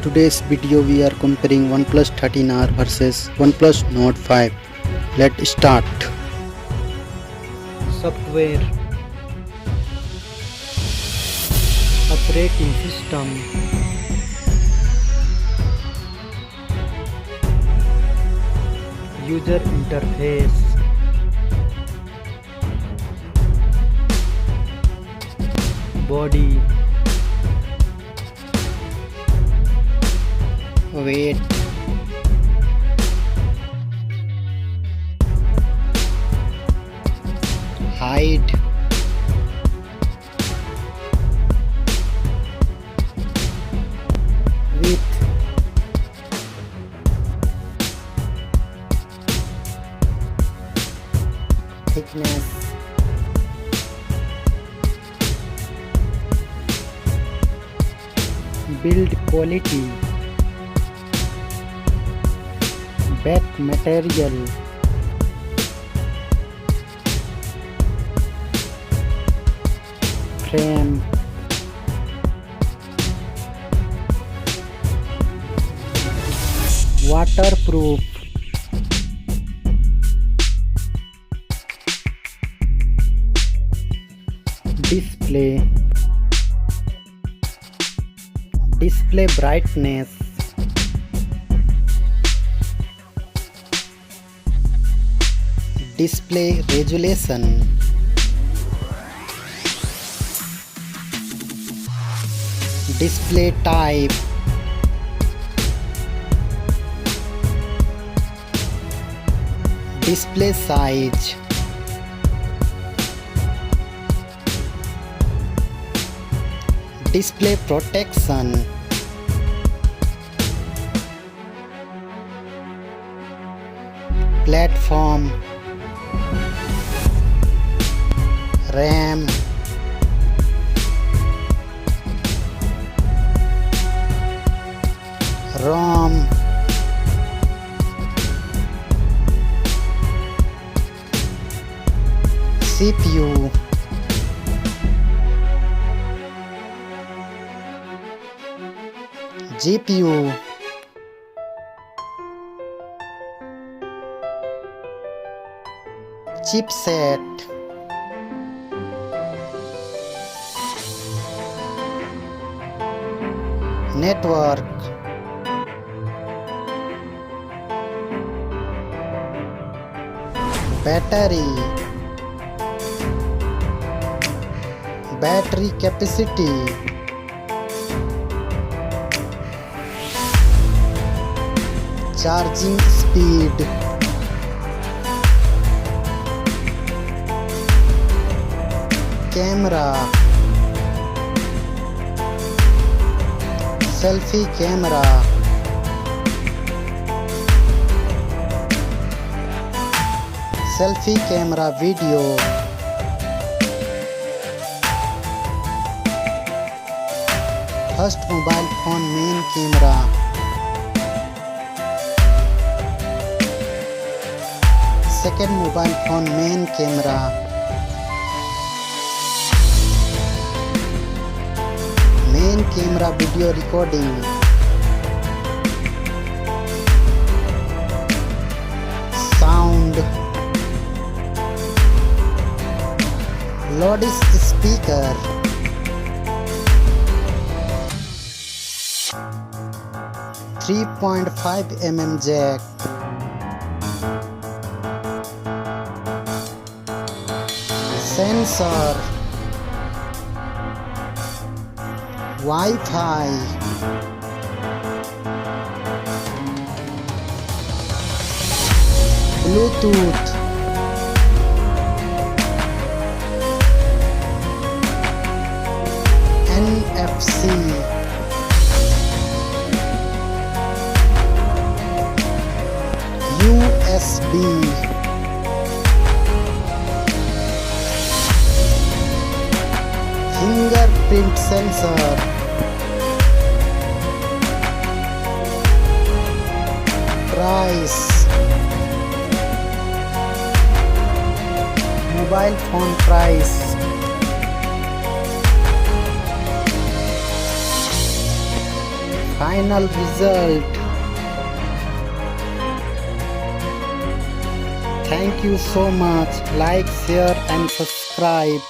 Today's video we are comparing OnePlus 13R versus OnePlus Note 5. Let's start. Software, operating system, user interface, body, Weight, height, width, thickness, build quality, back material, frame, waterproof, display brightness, display resolution, display type, display size, display protection, platform, RAM, ROM, CPU, GPU, chipset, network, battery capacity, charging speed, camera, selfie camera, selfie camera video, first mobile phone main camera, second mobile phone main camera, main camera video recording, sound, loudspeaker, 3.5mm jack, sensor, Wi-Fi, Bluetooth, NFC, USB, fingerprint sensor, price, mobile phone price, final result. Thank you so much. Like, share and subscribe.